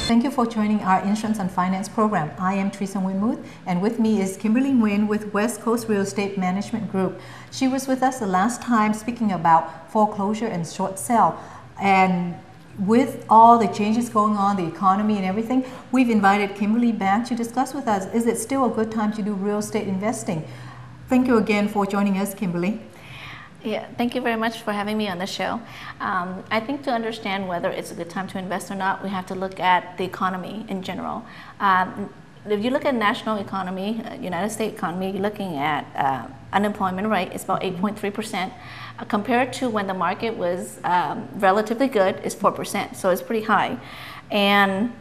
Thank you for joining our Insurance and Finance program. I am Teresa Winmuth, and with me is Kimberly Nguyen with West Coast Real Estate Management Group. She was with us the last time speaking about foreclosure and short sale. And with all the changes going on, the economy and everything, we've invited Kimberly back to discuss with us, is it still a good time to do real estate investing? Thank you again for joining us, Kimberly. Yeah, thank you very much for having me on the show. I think to understand whether it's a good time to invest or not, we have to look at the economy in general. If you look at national economy, United States economy, you're looking at unemployment rate is about 8.3%. Compared to when the market was relatively good, is 4%. So it's pretty high. And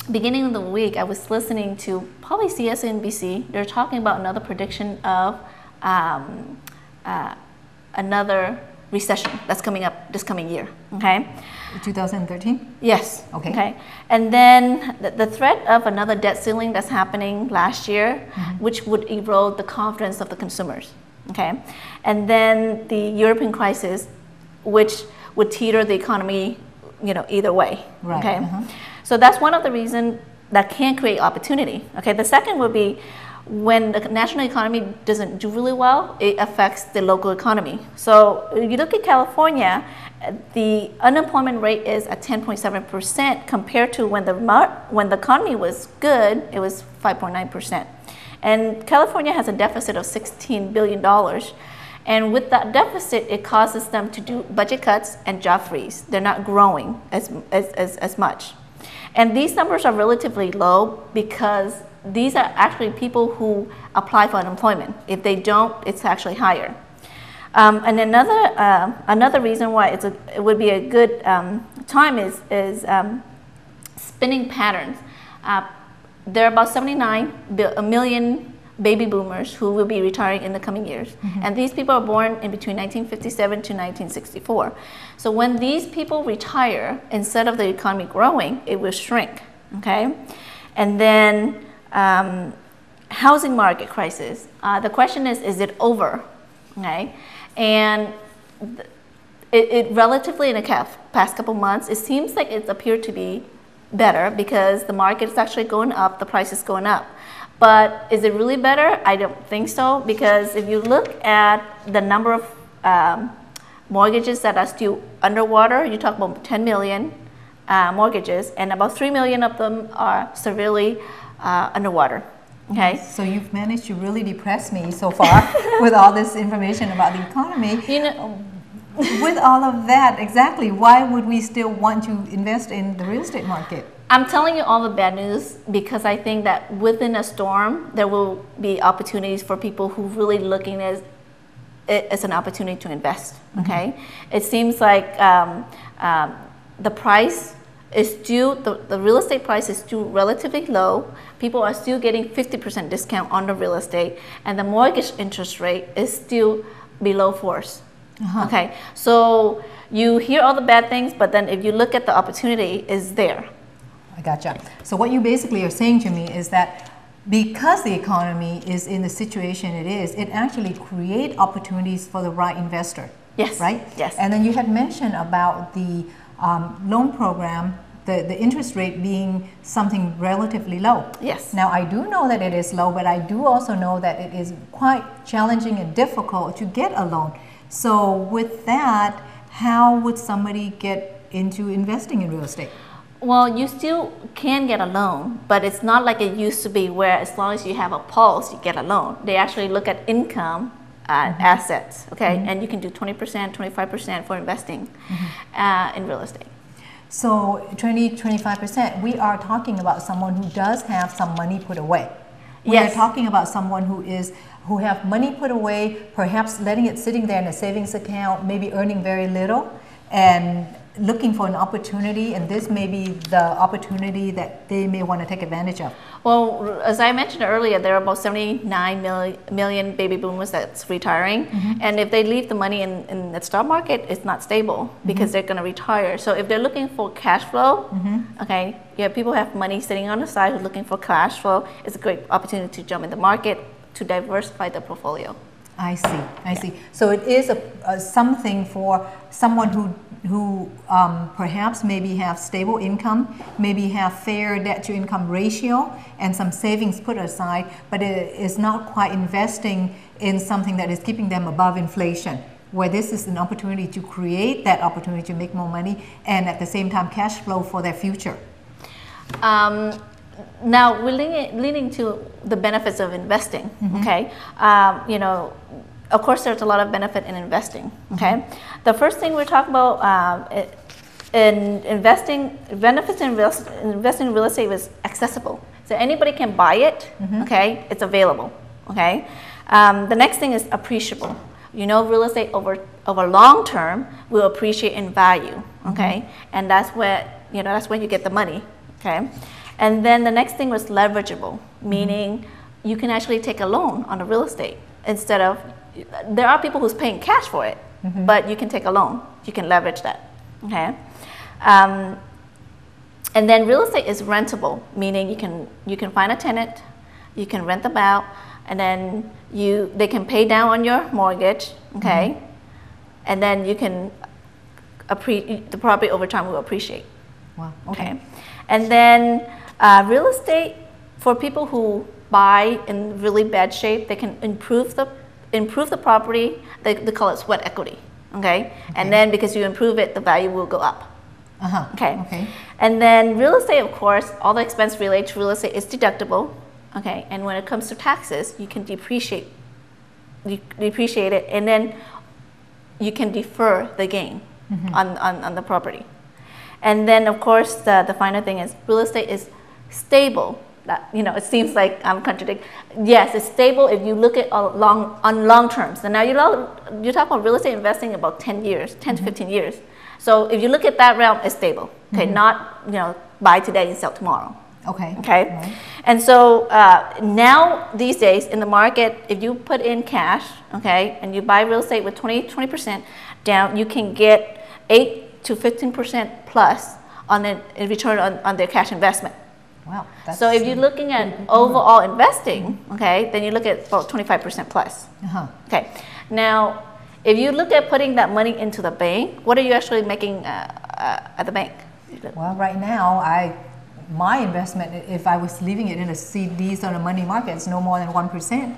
beginning of the week, I was listening to probably CNBC. They're talking about another prediction of another recession that's coming up this coming year, okay? 2013? Yes. Okay. And then the threat of another debt ceiling that's happening last year, which would erode the confidence of the consumers, okay? And then the European crisis, which would teeter the economy, either way, right. Okay? So that's one of the reasons that can create opportunity, okay? The second would be when the national economy doesn't do really well, it affects the local economy. So if you look at California, the unemployment rate is at 10.7% compared to when the economy was good, it was 5.9%. And California has a deficit of $16 billion. And with that deficit, it causes them to do budget cuts and job freeze. They're not growing as much. And these numbers are relatively low because these are actually people who apply for unemployment. If they don't, it's actually higher. And another reason why it would be a good time is spending patterns. There are about 79 million baby boomers who will be retiring in the coming years. And these people are born in between 1957 to 1964. So when these people retire, instead of the economy growing, it will shrink, okay? And then housing market crisis. The question is it over? Okay, and it relatively in the past couple months, it seems like it's appeared to be better because the market is actually going up, the price is going up. But is it really better? I don't think so, because if you look at the number of mortgages that are still underwater, you talk about 10 million mortgages, and about 3 million of them are severely underwater. Okay. So you've managed to really depress me so far with all this information about the economy. With all of that, exactly, why would we still want to invest in the real estate market? I'm telling you all the bad news because I think that within a storm, there will be opportunities for people who really looking at it as an opportunity to invest. Okay. It seems like the price is still, the real estate price is still relatively low. People are still getting 50% discount on the real estate, and the mortgage interest rate is still below 4%. Okay, so you hear all the bad things, but then if you look at the opportunity, is there. I gotcha. So what you basically are saying to me is that because the economy is in the situation it is, it actually creates opportunities for the right investor. Yes. Right? Yes. And then you had mentioned about the loan program, the interest rate being something relatively low. Yes. Now I do know that it is low, but I do also know that it is quite challenging and difficult to get a loan. So with that, how would somebody get into investing in real estate? Well, you still can get a loan, but it's not like it used to be where as long as you have a pulse, you get a loan. They actually look at income assets, okay? And you can do 20%, 25% for investing in real estate. So 20-25%, we are talking about someone who does have some money put away. We are talking about someone who have money put away, perhaps letting it sitting there in a savings account, maybe earning very little, and looking for an opportunity, and this may be the opportunity that they may want to take advantage of. Well, as I mentioned earlier, there are about 79 million baby boomers that's retiring, and if they leave the money in the stock market, it's not stable because they're going to retire. So if they're looking for cash flow, okay, people have money sitting on the side who's looking for cash flow. It's a great opportunity to jump in the market to diversify the portfolio. I see. So it is something for someone who perhaps maybe have stable income, maybe have fair debt to income ratio and some savings put aside, but it is not quite investing in something that is keeping them above inflation, where this is an opportunity to create that opportunity to make more money and at the same time cash flow for their future. Now we're leaning to the benefits of investing. Okay, you know, of course there's a lot of benefit in investing. Okay, the first thing we're talking about in investing, benefits in investing in real estate is accessible. So anybody can buy it. Okay, it's available. Okay, the next thing is appreciable. You know, real estate over long term will appreciate in value. Okay, and that's where that's when you get the money. Okay. And then the next thing was leverageable, meaning you can actually take a loan on the real estate instead of, there are people who's paying cash for it, but you can take a loan, you can leverage that, okay? And then real estate is rentable, meaning you can find a tenant, you can rent them out, and then they can pay down on your mortgage, okay? And then you can, the property over time will appreciate. Wow, okay. And then real estate, for people who buy in really bad shape, they can improve the property. They call it sweat equity. Okay? And then because you improve it, the value will go up. Okay. And then real estate, of course, all the expense related to real estate is deductible. Okay. And when it comes to taxes, you can depreciate it, and then you can defer the gain on the property. And then, of course, the final thing is real estate is stable. That, it seems like I'm contradicting. Yes, it's stable if you look at on long terms. And now you talk about real estate investing about 10 years, 10 to 15 years. So if you look at that realm, it's stable. Okay, not buy today and sell tomorrow. Okay. Right. And so now these days in the market, if you put in cash, okay, and you buy real estate with 20% down, you can get 8 to 15% plus on the return on their cash investment. Wow. So if you're looking at overall investing, okay, then you look at about 25% plus. Okay. Now, if you look at putting that money into the bank, what are you actually making at the bank? Well, right now, my investment, if I was leaving it in a CDs on a money market, it's no more than 1%.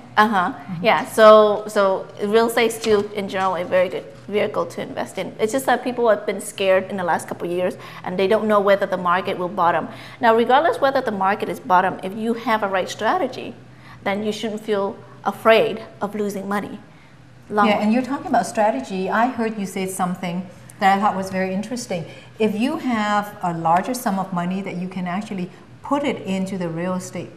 Yeah. So real estate is still, in general, a very good vehicle to invest in. It's just that people have been scared in the last couple of years, and they don't know whether the market will bottom. Now, regardless whether the market is bottom, if you have a right strategy, then you shouldn't feel afraid of losing money. And you're talking about strategy. I heard you say something that I thought was very interesting. If you have a larger sum of money that you can actually put it into the real estate,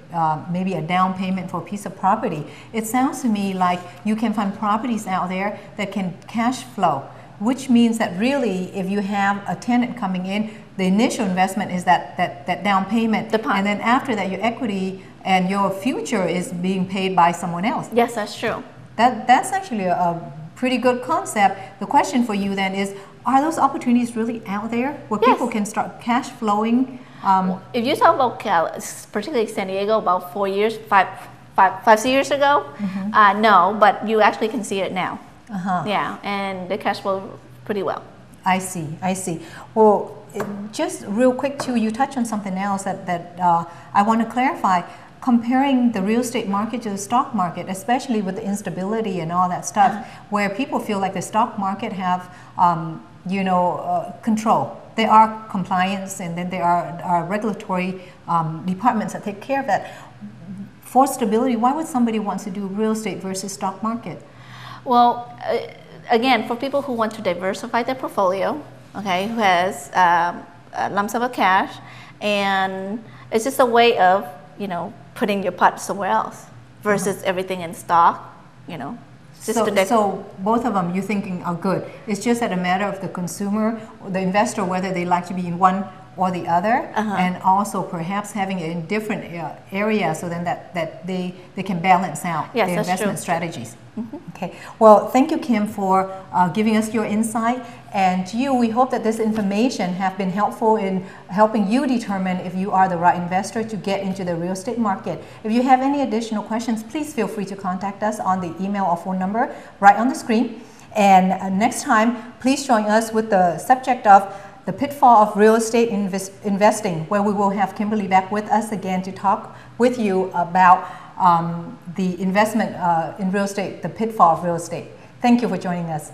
maybe a down payment for a piece of property, it sounds to me like you can find properties out there that can cash flow, which means that really if you have a tenant coming in, the initial investment is that down payment, and then after that your equity and your future is being paid by someone else. Yes, that's true. That's actually a pretty good concept. The question for you then is, are those opportunities really out there where people can start cash flowing? If you talk about particularly San Diego, about 4 years, five years ago, no, but you actually can see it now. Yeah, and the cash flow pretty well. I see. Well, just real quick too, you touched on something else that I want to clarify. Comparing the real estate market to the stock market, especially with the instability and all that stuff, where people feel like the stock market have, control. There are compliance, and then there are regulatory departments that take care of that. For stability, why would somebody want to do real estate versus stock market? Well, again, for people who want to diversify their portfolio, okay, who has a lump sum of cash, and it's just a way of, putting your pot somewhere else versus everything in stock, So both of them you're thinking are good. It's just that a matter of the consumer, the investor, whether they like to be in one or the other, and also perhaps having it in different areas so then that they can balance out their investment strategies. Okay. Well, thank you, Kim, for giving us your insight. And to you, we hope that this information have been helpful in helping you determine if you are the right investor to get into the real estate market. If you have any additional questions, please feel free to contact us on the email or phone number right on the screen. And next time, please join us with the subject of the pitfall of real estate investing, where we will have Kimberly back with us again to talk with you about the investment in real estate, the pitfall of real estate. Thank you for joining us.